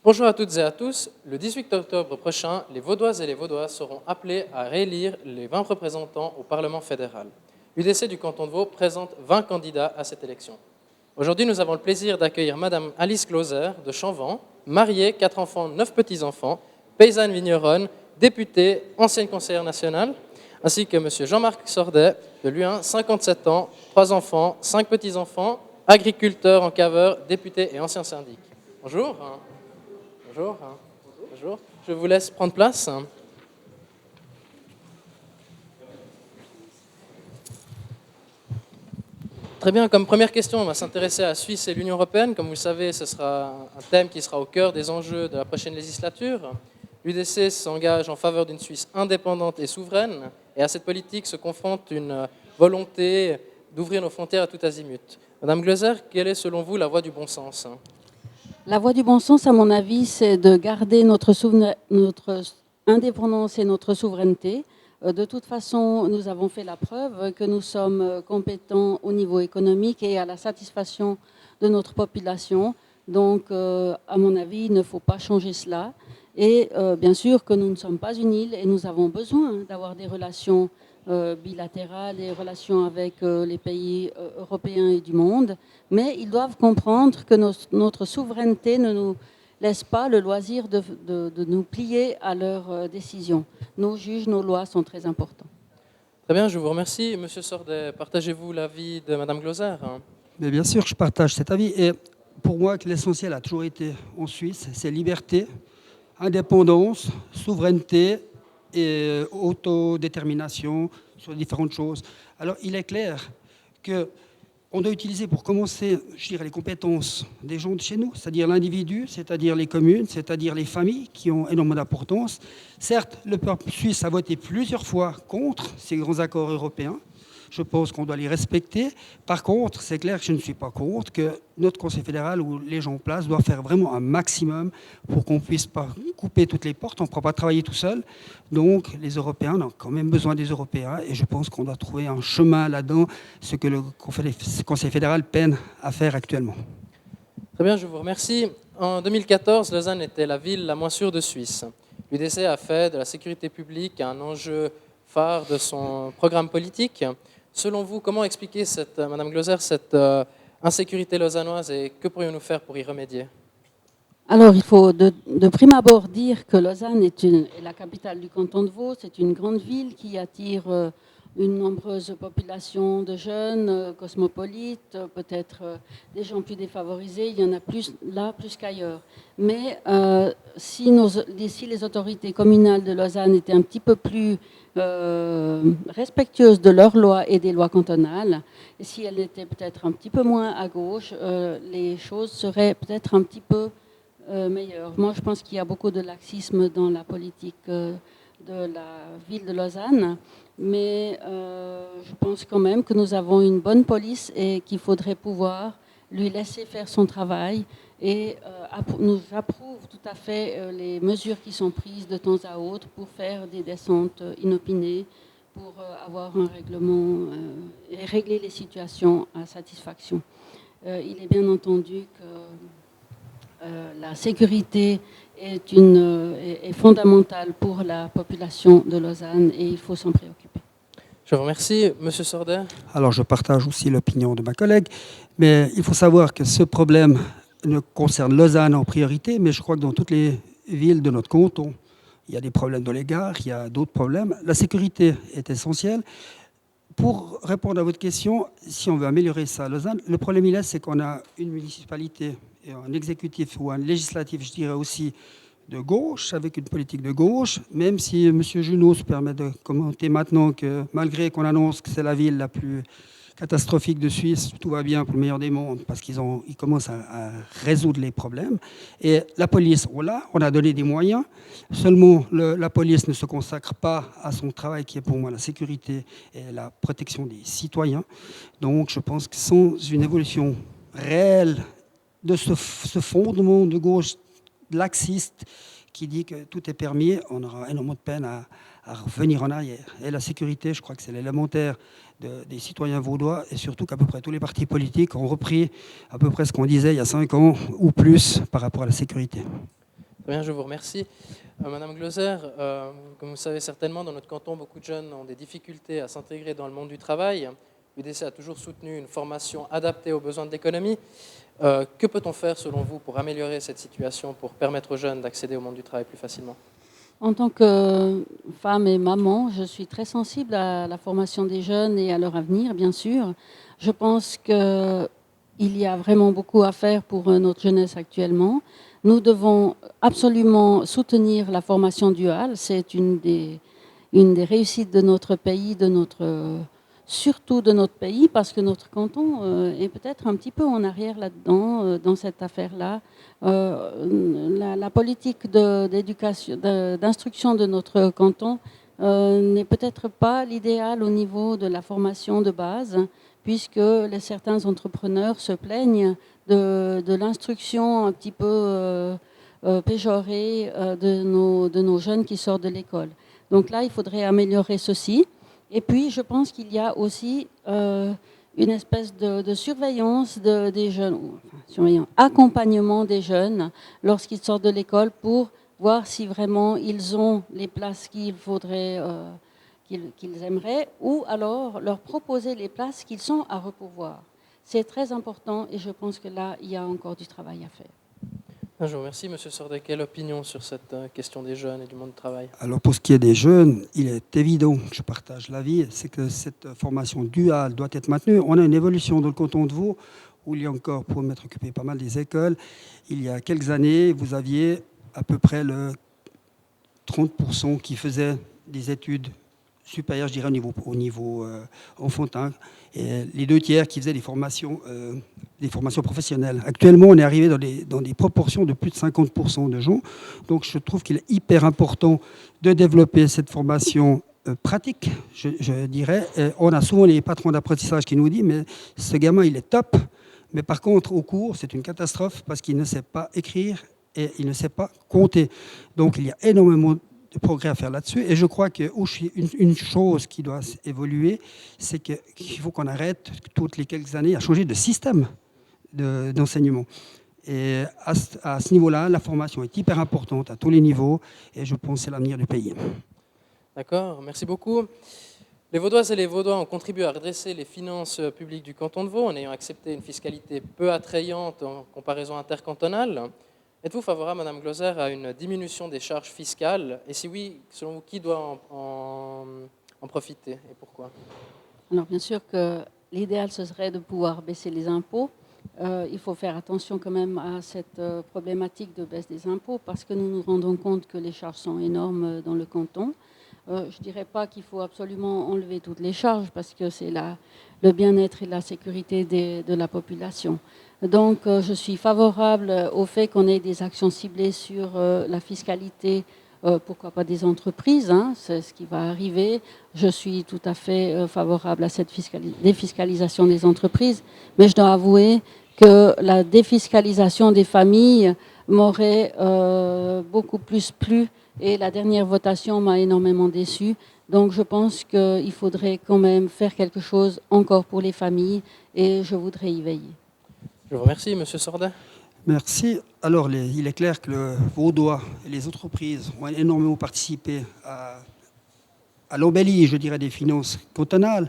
Bonjour à toutes et à tous. Le 18 octobre prochain, les Vaudoises et les Vaudois seront appelés à réélire les 20 représentants au Parlement fédéral. L'UDC du canton de Vaud présente 20 candidats à cette élection. Aujourd'hui, nous avons le plaisir d'accueillir Madame Alice Closer de Chamvent, mariée, 4 enfants, 9 petits-enfants, paysanne vigneronne, députée, ancienne conseillère nationale, ainsi que Monsieur Jean-Marc Sordet de Luin, 57 ans, 3 enfants, 5 petits-enfants, agriculteur en caveur, député et ancien syndic. Bonjour. Bonjour. Bonjour. Je vous laisse prendre place. Très bien, comme première question, on va s'intéresser à la Suisse et l'Union européenne. Comme vous le savez, ce sera un thème qui sera au cœur des enjeux de la prochaine législature. L'UDC s'engage en faveur d'une Suisse indépendante et souveraine, et à cette politique se confronte une volonté d'ouvrir nos frontières à tout azimut. Madame Glauser, quelle est selon vous la voie du bon sens ? La voie du bon sens, à mon avis, c'est de garder notre indépendance et notre souveraineté. De toute façon, nous avons fait la preuve que nous sommes compétents au niveau économique et à la satisfaction de notre population. Donc, à mon avis, il ne faut pas changer cela. Et bien sûr que nous ne sommes pas une île et nous avons besoin d'avoir des relations bilatérales, des relations avec les pays européens et du monde. Mais ils doivent comprendre que notre souveraineté ne nous laisse pas le loisir de nous plier à leurs décisions. Nos juges, nos lois sont très importants. Très bien, je vous remercie. Monsieur Sordet, partagez-vous l'avis de Madame Glauser ? Mais bien sûr, je partage cet avis. Et pour moi, l'essentiel a toujours été en Suisse, c'est liberté, indépendance, souveraineté et autodétermination sur différentes choses. Alors, il est clair qu'on doit utiliser pour commencer, je dirais, les compétences des gens de chez nous, c'est-à-dire l'individu, c'est-à-dire les communes, c'est-à-dire les familles qui ont énormément d'importance. Certes, le peuple suisse a voté plusieurs fois contre ces grands accords européens. Je pense qu'on doit les respecter. Par contre, c'est clair que je ne suis pas contre que notre Conseil fédéral ou les gens en place doivent faire vraiment un maximum pour qu'on ne puisse pas couper toutes les portes. On ne pourra pas travailler tout seul. Donc, les Européens, on a quand même besoin des Européens. Et je pense qu'on doit trouver un chemin là-dedans, ce que le Conseil fédéral peine à faire actuellement. Très bien, je vous remercie. En 2014, Lausanne était la ville la moins sûre de Suisse. L'UDC a fait de la sécurité publique un enjeu phare de son programme politique. Selon vous, comment expliquer, Madame Glauser, cette insécurité lausannoise et que pourrions-nous faire pour y remédier ? Alors, il faut de prime abord dire que Lausanne est la capitale du canton de Vaud. C'est une grande ville qui attire une nombreuse population de jeunes, cosmopolites, peut-être des gens plus défavorisés. Il y en a plus là, plus qu'ailleurs. Mais si les autorités communales de Lausanne étaient un petit peu plus respectueuses de leurs lois et des lois cantonales, et si elles étaient peut-être un petit peu moins à gauche, les choses seraient peut-être un petit peu meilleures. Moi, je pense qu'il y a beaucoup de laxisme dans la politique de la ville de Lausanne, mais je pense quand même que nous avons une bonne police et qu'il faudrait pouvoir lui laisser faire son travail. Et nous approuve tout à fait les mesures qui sont prises de temps à autre pour faire des descentes inopinées, pour avoir un règlement et régler les situations à satisfaction. Il est bien entendu que la sécurité est fondamentale pour la population de Lausanne et il faut s'en préoccuper. Je vous remercie. Monsieur Sordet ? Alors, je partage aussi l'opinion de ma collègue, mais il faut savoir que ce problème ne concerne Lausanne en priorité, mais je crois que dans toutes les villes de notre canton, il y a des problèmes dans les gares, il y a d'autres problèmes. La sécurité est essentielle. Pour répondre à votre question, si on veut améliorer ça à Lausanne, le problème il est, c'est qu'on a une municipalité et un exécutif ou un législatif, je dirais aussi, de gauche, avec une politique de gauche, même si M. Junot se permet de commenter maintenant que malgré qu'on annonce que c'est la ville la plus catastrophique de Suisse, tout va bien pour le meilleur des mondes, parce qu'ils commencent à résoudre les problèmes. Et la police, voilà, on a donné des moyens, seulement la police ne se consacre pas à son travail qui est pour moi la sécurité et la protection des citoyens. Donc je pense que sans une évolution réelle de ce fondement de gauche laxiste qui dit que tout est permis, on aura énormément de peine à revenir en arrière. Et la sécurité, je crois que c'est l'élémentaire des citoyens vaudois, et surtout qu'à peu près tous les partis politiques ont repris à peu près ce qu'on disait il y a 5 ans ou plus par rapport à la sécurité. Très bien, je vous remercie. Madame Glauser, comme vous savez certainement, dans notre canton, beaucoup de jeunes ont des difficultés à s'intégrer dans le monde du travail. L'UDC a toujours soutenu une formation adaptée aux besoins de l'économie. Que peut-on faire, selon vous, pour améliorer cette situation, pour permettre aux jeunes d'accéder au monde du travail plus facilement? En tant que femme et maman, je suis très sensible à la formation des jeunes et à leur avenir, bien sûr. Je pense qu'il y a vraiment beaucoup à faire pour notre jeunesse actuellement. Nous devons absolument soutenir la formation duale. C'est une des réussites de notre pays, surtout de notre pays, parce que notre canton est peut-être un petit peu en arrière là-dedans, dans cette affaire-là. La politique d'éducation, d'instruction de notre canton n'est peut-être pas l'idéal au niveau de la formation de base, puisque certains entrepreneurs se plaignent de l'instruction un petit peu péjorée de nos jeunes qui sortent de l'école. Donc là, il faudrait améliorer ceci. Et puis, je pense qu'il y a aussi une espèce de surveillance des jeunes, accompagnement des jeunes lorsqu'ils sortent de l'école pour voir si vraiment ils ont les places qu'il faudrait, qu'ils aimeraient, ou alors leur proposer les places qu'ils sont à repourvoir. C'est très important et je pense que là, il y a encore du travail à faire. Je vous remercie. Monsieur Sordet, quelle opinion sur cette question des jeunes et du monde du travail? Alors pour ce qui est des jeunes, il est évident que je partage l'avis, c'est que cette formation duale doit être maintenue. On a une évolution dans le canton de Vaud, où il y a encore, pour m'être occupé pas mal des écoles, il y a quelques années, vous aviez à peu près le 30% qui faisaient des études supérieures, je dirais, au niveau enfantin, et les 2 tiers qui faisaient des formations professionnelles. Actuellement, on est arrivé dans des proportions de plus de 50% de gens. Donc, je trouve qu'il est hyper important de développer cette formation pratique, je dirais. Et on a souvent les patrons d'apprentissage qui nous disent, mais ce gamin, il est top. Mais par contre, au cours, c'est une catastrophe parce qu'il ne sait pas écrire et il ne sait pas compter. Donc, il y a énormément de progrès à faire là-dessus. Et je crois qu'une chose qui doit évoluer, c'est qu'il faut qu'on arrête toutes les quelques années à changer de système d'enseignement. Et à ce niveau-là, la formation est hyper importante à tous les niveaux et je pense que c'est l'avenir du pays. D'accord, merci beaucoup. Les Vaudoises et les Vaudois ont contribué à redresser les finances publiques du canton de Vaud en ayant accepté une fiscalité peu attrayante en comparaison intercantonale. Êtes-vous favorable, Madame Glauser, à une diminution des charges fiscales? Et si oui, selon vous, qui doit en profiter et pourquoi? Alors bien sûr que l'idéal, ce serait de pouvoir baisser les impôts. Il faut faire attention quand même à cette problématique de baisse des impôts parce que nous nous rendons compte que les charges sont énormes dans le canton. Je ne dirais pas qu'il faut absolument enlever toutes les charges parce que c'est le bien-être et la sécurité de la population. Donc je suis favorable au fait qu'on ait des actions ciblées sur la fiscalité, pourquoi pas des entreprises, hein, c'est ce qui va arriver. Je suis tout à fait favorable à cette défiscalisation des entreprises, mais je dois avouer que la défiscalisation des familles m'aurait beaucoup plus plu et la dernière votation m'a énormément déçue. Donc je pense qu'il faudrait quand même faire quelque chose encore pour les familles et je voudrais y veiller. Je vous remercie, Monsieur Sordet. Merci. Alors, il est clair que le Vaudois et les entreprises ont énormément participé à l'embellie, je dirais, des finances cantonales.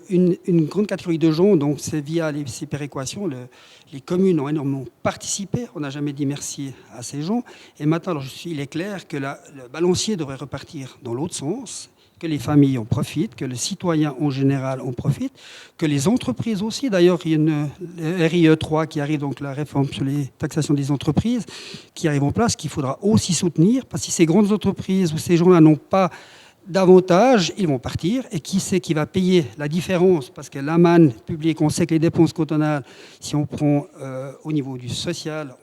Une grande catégorie de gens, donc c'est via ces péréquations, les communes ont énormément participé. On n'a jamais dit merci à ces gens. Et maintenant, alors, il est clair que le balancier devrait repartir dans l'autre sens, que les familles en profitent, que le citoyen en général en profite, que les entreprises aussi. D'ailleurs, il y a une RIE 3 qui arrive, donc la réforme sur les taxations des entreprises, qui arrive en place, qu'il faudra aussi soutenir, parce que si ces grandes entreprises ou ces gens-là n'ont pas davantage, ils vont partir. Et qui c'est qui va payer la différence? Parce que la manne publique, on sait que les dépenses cantonales, si on prend au niveau du social,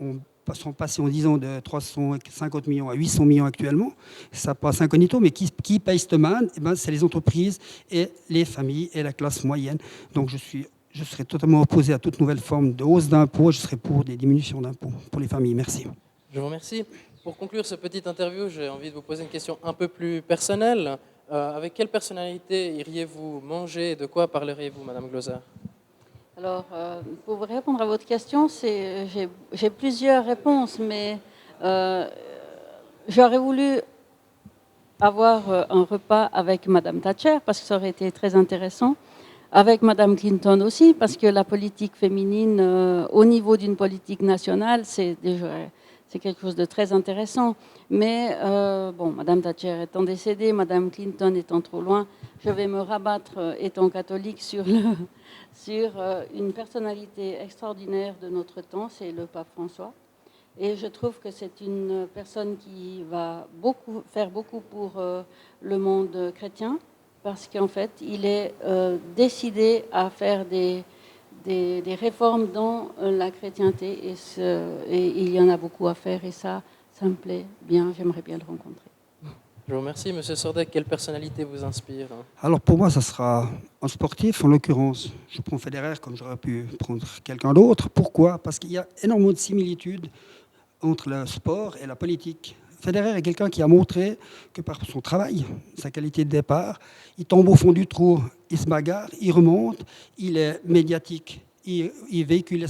sont passés en 10 ans de 350 millions à 800 millions actuellement. Ça passe incognito, mais qui paye cette manne? C'est les entreprises et les familles et la classe moyenne. Donc je serais totalement opposé à toute nouvelle forme de hausse d'impôts. Je serais pour des diminutions d'impôts pour les familles. Merci. Je vous remercie. Pour conclure ce petit interview, j'ai envie de vous poser une question un peu plus personnelle. Avec quelle personnalité iriez-vous manger et de quoi parleriez-vous, Madame Glauser? Alors, pour répondre à votre question, j'ai plusieurs réponses, mais J'aurais voulu avoir un repas avec Madame Thatcher, parce que ça aurait été très intéressant, avec Madame Clinton aussi, parce que la politique féminine, au niveau d'une politique nationale, c'est quelque chose de très intéressant. Mais bon, Madame Thatcher étant décédée, Madame Clinton étant trop loin, je vais me rabattre, étant catholique, sur une personnalité extraordinaire de notre temps, c'est le pape François. Et je trouve que c'est une personne qui va faire beaucoup pour le monde chrétien, parce qu'en fait, il est décidé à faire des réformes dans la chrétienté, et il y en a beaucoup à faire, et ça me plaît bien, j'aimerais bien le rencontrer. Je vous remercie. Monsieur Sordec, quelle personnalité vous inspire? Alors pour moi, ça sera un sportif, en l'occurrence. Je prends Federer comme j'aurais pu prendre quelqu'un d'autre. Pourquoi? Parce qu'il y a énormément de similitudes entre le sport et la politique. Federer est quelqu'un qui a montré que par son travail, sa qualité de départ, il tombe au fond du trou, il se bagarre, il remonte, il est médiatique, il véhicule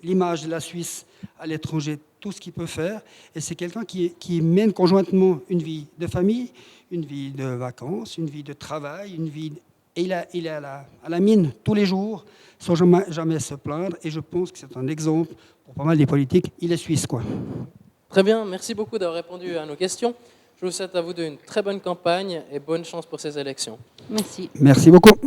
l'image de la Suisse à l'étranger, tout ce qu'il peut faire. Et c'est quelqu'un qui mène conjointement une vie de famille, une vie de vacances, une vie de travail, et il est à la mine tous les jours, sans jamais se plaindre. Et je pense que c'est un exemple pour pas mal des politiques. Il est suisse, quoi. Très bien, merci beaucoup d'avoir répondu à nos questions. Je vous souhaite à vous deux une très bonne campagne et bonne chance pour ces élections. Merci. Merci beaucoup.